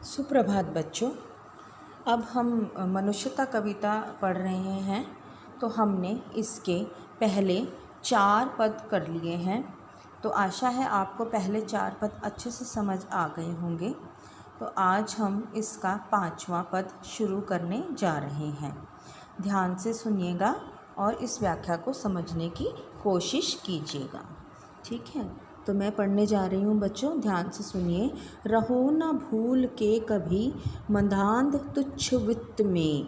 सुप्रभात बच्चों। अब हम मनुष्यता कविता पढ़ रहे हैं। तो हमने इसके पहले 4 पद कर लिए हैं। तो आशा है आपको पहले 4 पद अच्छे से समझ आ गए होंगे। तो आज हम इसका 5वां पद शुरू करने जा रहे हैं। ध्यान से सुनिएगा और इस व्याख्या को समझने की कोशिश कीजिएगा। ठीक है, तो मैं पढ़ने जा रही हूँ बच्चों, ध्यान से सुनिए। रहो न भूल के कभी मदांध तुच्छ वित्त में।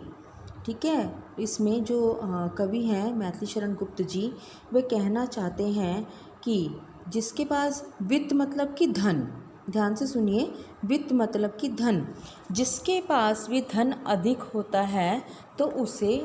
ठीक है, इसमें जो कवि हैं मैथिली शरण गुप्त जी, वे कहना चाहते हैं कि जिसके पास वित्त मतलब कि धन, ध्यान से सुनिए, वित्त मतलब कि धन, जिसके पास भी धन अधिक होता है तो उसे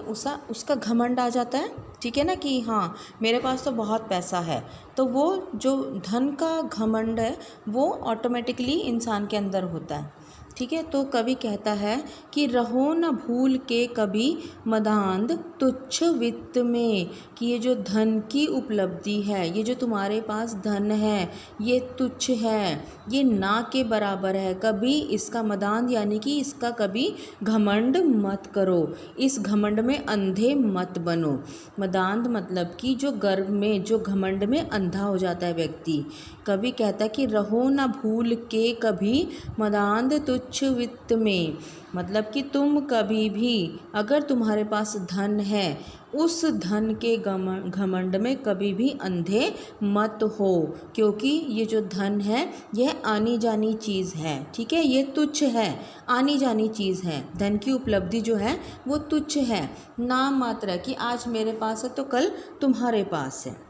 उसका घमंड आ जाता है। ठीक है ना, कि हाँ मेरे पास तो बहुत पैसा है। तो वो जो धन का घमंड है वो ऑटोमेटिकली इंसान के अंदर होता है। ठीक है, तो कवि कहता है कि रहो न भूल के कभी मदांध तुच्छ वित्त में, कि ये जो धन की उपलब्धि है, ये जो तुम्हारे पास धन है, ये तुच्छ है, ये ना के बराबर है। कभी इसका मदांध यानी कि इसका कभी घमंड मत करो, इस घमंड में अंधे मत बनो। मदांध मतलब कि जो गर्व में, जो घमंड में अंधा हो जाता है व्यक्ति। कवि कहता है कि रहो ना भूल के कभी मदांध तुच्छ वित्त में, मतलब कि तुम कभी भी, अगर तुम्हारे पास धन है, उस धन के घमंड में कभी भी अंधे मत हो, क्योंकि ये जो धन है यह आनी जानी चीज़ है। ठीक है, ये तुच्छ है, आनी जानी चीज़ है। धन की उपलब्धि जो है वो तुच्छ है, नाम मात्र है कि आज मेरे पास है तो कल तुम्हारे पास है।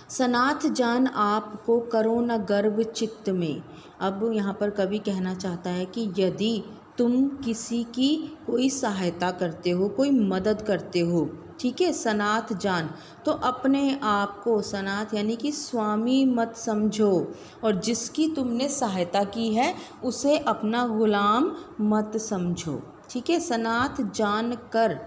सनाथ जान आपको करो न गर्व चित्त में। अब यहाँ पर कवि कहना चाहता है कि यदि तुम किसी की कोई सहायता करते हो, कोई मदद करते हो, ठीक है, सनाथ जान, तो अपने आप को, सनाथ यानी कि स्वामी मत समझो, और जिसकी तुमने सहायता की है उसे अपना गुलाम मत समझो। ठीक है, सनाथ जान कर,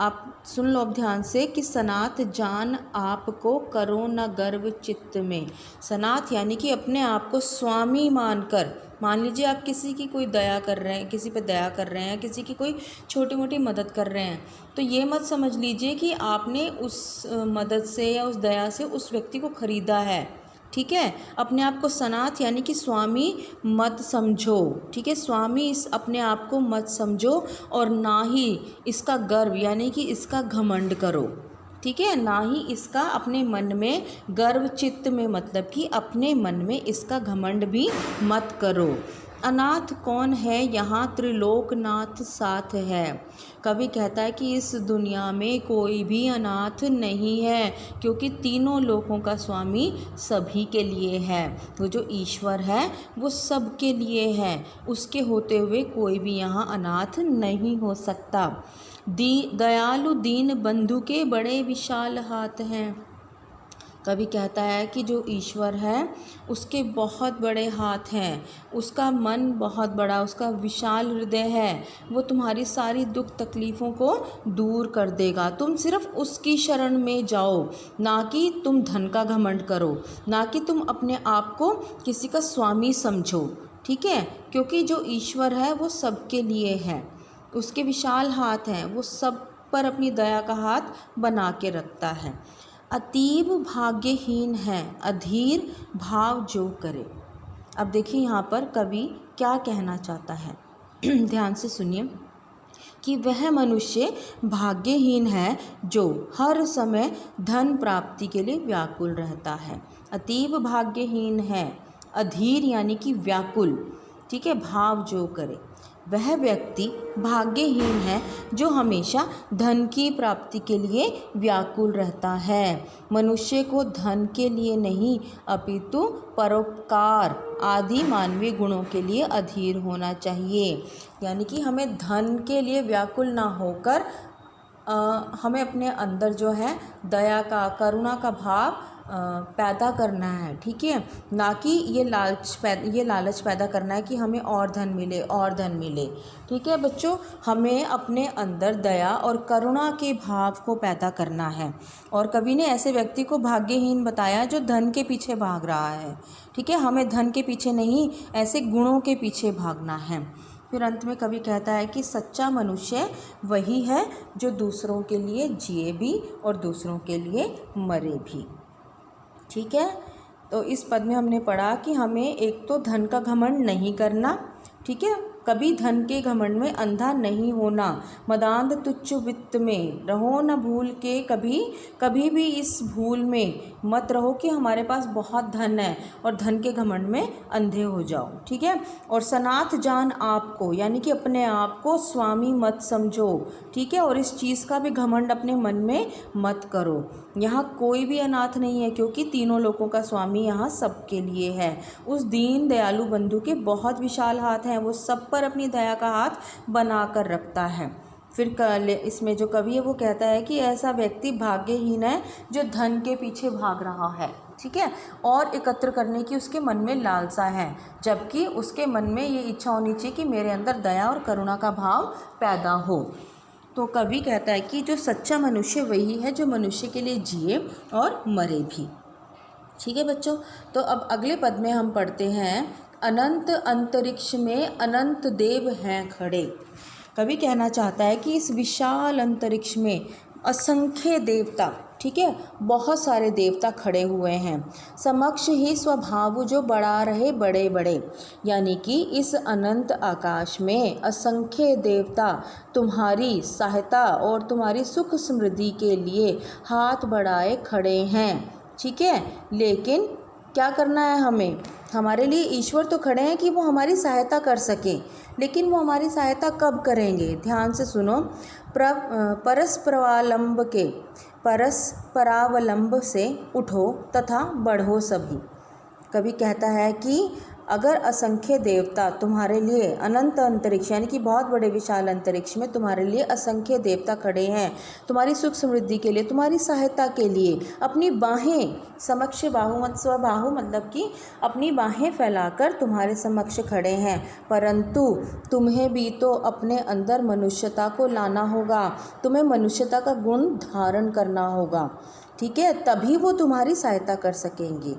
आप सुन लो अब ध्यान से, कि सनाथ जान आपको करो न गर्व चित्त में। सनाथ यानी कि अपने आप को स्वामी मानकर, मान लीजिए आप किसी की कोई दया कर रहे हैं, किसी पे दया कर रहे हैं, किसी की कोई छोटी मोटी मदद कर रहे हैं, तो ये मत समझ लीजिए कि आपने उस मदद से या उस दया से उस व्यक्ति को खरीदा है। ठीक है, अपने आप को सनाथ यानी कि स्वामी मत समझो। ठीक है, स्वामी इस अपने आप को मत समझो, और ना ही इसका गर्व यानी कि इसका घमंड करो। ठीक है, ना ही इसका अपने मन में गर्व चित्त में, मतलब कि अपने मन में इसका घमंड भी मत करो। अनाथ कौन है यहाँ त्रिलोकनाथ साथ है। कवि कहता है कि इस दुनिया में कोई भी अनाथ नहीं है, क्योंकि तीनों लोकों का स्वामी सभी के लिए है। वो जो ईश्वर है वो सब के लिए है, उसके होते हुए कोई भी यहाँ अनाथ नहीं हो सकता। दयालु दीन बंधु के बड़े विशाल हाथ हैं। कवि कहता है कि जो ईश्वर है उसके बहुत बड़े हाथ हैं, उसका मन बहुत बड़ा, उसका विशाल हृदय है, वो तुम्हारी सारी दुख तकलीफ़ों को दूर कर देगा। तुम सिर्फ उसकी शरण में जाओ, ना कि तुम धन का घमंड करो, ना कि तुम अपने आप को किसी का स्वामी समझो। ठीक है, क्योंकि जो ईश्वर है वो सबके लिए है, उसके विशाल हाथ हैं, वो सब पर अपनी दया का हाथ बना के रखता है। अतीब भाग्यहीन है अधीर भाव जो करे। अब देखिए यहाँ पर कवि क्या कहना चाहता है, ध्यान से सुनिए, कि वह मनुष्य भाग्यहीन है जो हर समय धन प्राप्ति के लिए व्याकुल रहता है। अतीब भाग्यहीन है, अधीर यानी कि व्याकुल, ठीक है, भाव जो करे। वह व्यक्ति भाग्यहीन है जो हमेशा धन की प्राप्ति के लिए व्याकुल रहता है। मनुष्य को धन के लिए नहीं अपितु परोपकार आदि मानवीय गुणों के लिए अधीर होना चाहिए। यानी कि हमें धन के लिए व्याकुल ना होकर हमें अपने अंदर जो है दया का, करुणा का भाव पैदा करना है, ठीक है, ना कि ये लालच पैदा करना है कि हमें और धन मिले और धन मिले। ठीक है बच्चों, हमें अपने अंदर दया और करुणा के भाव को पैदा करना है। और कवि ने ऐसे व्यक्ति को भाग्यहीन बताया जो धन के पीछे भाग रहा है। ठीक है, हमें धन के पीछे नहीं, ऐसे गुणों के पीछे भागना है। फिर अंत में कवि कहता है कि सच्चा मनुष्य वही है जो दूसरों के लिए जिए भी और दूसरों के लिए मरे भी। ठीक है, तो इस पद में हमने पढ़ा कि हमें एक तो धन का घमंड नहीं करना, ठीक है, कभी धन के घमंड में अंधा नहीं होना, मदांध तुच्छ वित्त में रहो न भूल के, कभी भी इस भूल में मत रहो कि हमारे पास बहुत धन है और धन के घमंड में अंधे हो जाओ। ठीक है, और सनाथ जान आपको, यानी कि अपने आप को स्वामी मत समझो। ठीक है, और इस चीज़ का भी घमंड अपने मन में मत करो। यहाँ कोई भी अनाथ नहीं है, क्योंकि तीनों लोगों का स्वामी यहाँ सबके लिए है। उस दीन दयालु बंधु के बहुत विशाल हाथ हैं, वो सब पर अपनी दया का हाथ बना कर रखता है। फिर इसमें जो कवि है वो कहता है कि ऐसा व्यक्ति भाग्यहीन है जो धन के पीछे भाग रहा है, ठीक है, और एकत्र करने की उसके मन में लालसा है, जबकि उसके मन में ये इच्छा होनी चाहिए कि मेरे अंदर दया और करुणा का भाव पैदा हो। तो कवि कहता है कि जो सच्चा मनुष्य वही है जो मनुष्य के लिए जिए और मरे भी। ठीक है बच्चों, तो अब अगले पद में हम पढ़ते हैं, अनंत अंतरिक्ष में अनंत देव हैं खड़े। कवि कहना चाहता है कि इस विशाल अंतरिक्ष में असंख्य देवता, ठीक है, बहुत सारे देवता खड़े हुए हैं, समक्ष ही स्वभाव जो बढ़ा रहे बड़े बड़े, यानी कि इस अनंत आकाश में असंख्य देवता तुम्हारी सहायता और तुम्हारी सुख समृद्धि के लिए हाथ बढ़ाए खड़े हैं। ठीक है, लेकिन क्या करना है हमें? हमारे लिए ईश्वर तो खड़े हैं कि वो हमारी सहायता कर सके, लेकिन वो हमारी सहायता कब करेंगे? ध्यान से सुनो। परस्परावलंब से उठो तथा बढ़ो सभी। कवि कहता है कि अगर असंख्य देवता तुम्हारे लिए अनंत अंतरिक्ष, यानी कि बहुत बड़े विशाल अंतरिक्ष में तुम्हारे लिए असंख्य देवता खड़े हैं, तुम्हारी सुख समृद्धि के लिए, तुम्हारी सहायता के लिए अपनी बाहें, समक्ष बाहु मत स्वबाहु, मतलब कि अपनी बाहें फैलाकर तुम्हारे समक्ष खड़े हैं, परंतु तुम्हें भी तो अपने अंदर मनुष्यता को लाना होगा, तुम्हें मनुष्यता का गुण धारण करना होगा। ठीक है, तभी वो तुम्हारी सहायता कर सकेंगे।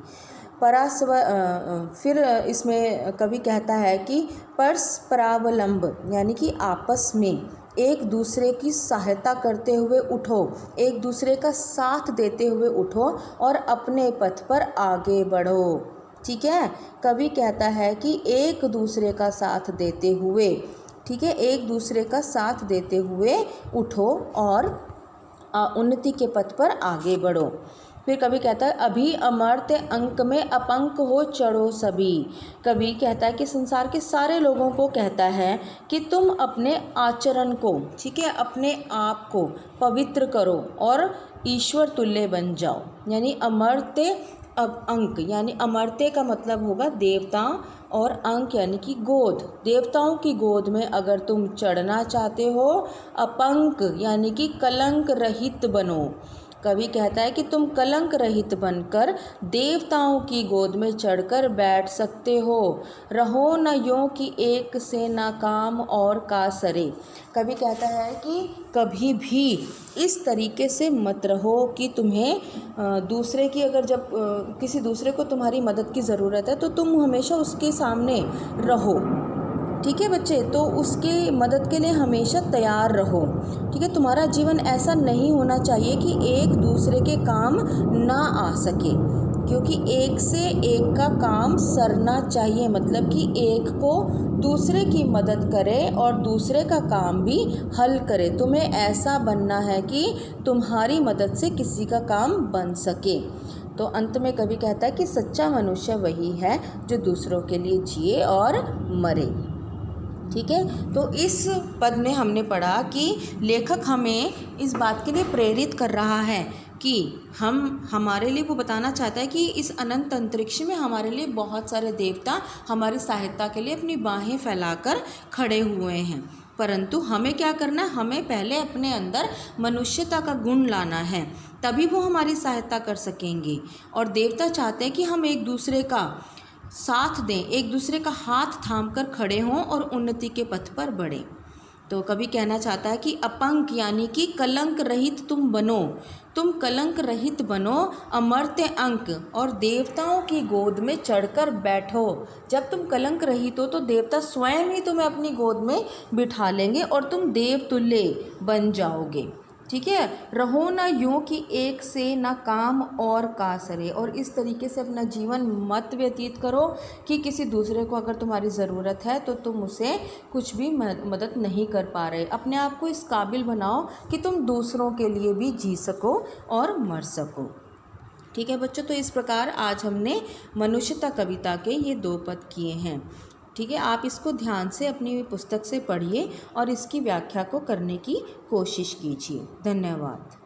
फिर इसमें कवि कहता है कि परस्परावलंब, यानी कि आपस में एक दूसरे की सहायता करते हुए उठो, एक दूसरे का साथ देते हुए उठो और अपने पथ पर आगे बढ़ो। ठीक है, कवि कहता है कि एक दूसरे का साथ देते हुए, ठीक है, एक दूसरे का साथ देते हुए उठो और उन्नति के पथ पर आगे बढ़ो। फिर कवि कहता है, अभी अमर्त्य अंक में अपंक हो चढ़ो सभी। कवि कहता है कि संसार के सारे लोगों को कहता है कि तुम अपने आचरण को, ठीक है, अपने आप को पवित्र करो और ईश्वर तुल्य बन जाओ। यानी अमर्त्य अंक, यानी अमर्त्य का मतलब होगा देवता, और अंक यानी कि गोद, देवताओं की गोद में अगर तुम चढ़ना चाहते हो, अपंक यानी कि कलंक रहित बनो। कवि कहता है कि तुम कलंक रहित बनकर देवताओं की गोद में चढ़कर बैठ सकते हो। रहो न यों कि एक से ना काम और का सरे। कवि कहता है कि कभी भी इस तरीके से मत रहो कि तुम्हें दूसरे की, अगर जब किसी दूसरे को तुम्हारी मदद की ज़रूरत है तो तुम हमेशा उसके सामने रहो। ठीक है बच्चे, तो उसके मदद के लिए हमेशा तैयार रहो। ठीक है, तुम्हारा जीवन ऐसा नहीं होना चाहिए कि एक दूसरे के काम ना आ सके, क्योंकि एक से एक का काम सरना चाहिए, मतलब कि एक को दूसरे की मदद करे और दूसरे का काम भी हल करे। तुम्हें ऐसा बनना है कि तुम्हारी मदद से किसी का काम बन सके। तो अंत में कवि कहता है कि सच्चा मनुष्य वही है जो दूसरों के लिए जिए और मरे। ठीक है, तो इस पद में हमने पढ़ा कि लेखक हमें इस बात के लिए प्रेरित कर रहा है कि हमारे लिए वो बताना चाहता है कि इस अनंत अंतरिक्ष में हमारे लिए बहुत सारे देवता हमारी सहायता के लिए अपनी बाहें फैलाकर खड़े हुए हैं, परंतु हमें क्या करना है, हमें पहले अपने अंदर मनुष्यता का गुण लाना है, तभी वो हमारी सहायता कर सकेंगे। और देवता चाहते हैं कि हम एक दूसरे का साथ दें, एक दूसरे का हाथ थाम कर खड़े हों और उन्नति के पथ पर बढ़ें। तो कवि कहना चाहता है कि अपंक यानी कि कलंक रहित तुम बनो, तुम कलंक रहित बनो, अमर्त्य अंक, और देवताओं की गोद में चढ़कर बैठो। जब तुम कलंक रहित हो तो देवता स्वयं ही तुम्हें अपनी गोद में बिठा लेंगे और तुम देवतुल्य बन जाओगे। ठीक है, रहो ना यूँ कि एक से ना काम और कासरे, और इस तरीके से अपना जीवन मत व्यतीत करो कि किसी दूसरे को अगर तुम्हारी ज़रूरत है तो तुम उसे कुछ भी मदद नहीं कर पा रहे। अपने आप को इस काबिल बनाओ कि तुम दूसरों के लिए भी जी सको और मर सको। ठीक है बच्चों, तो इस प्रकार आज हमने मनुष्यता कविता के ये 2 पद किए हैं। ठीक है, आप इसको ध्यान से अपनी पुस्तक से पढ़िए और इसकी व्याख्या को करने की कोशिश कीजिए। धन्यवाद।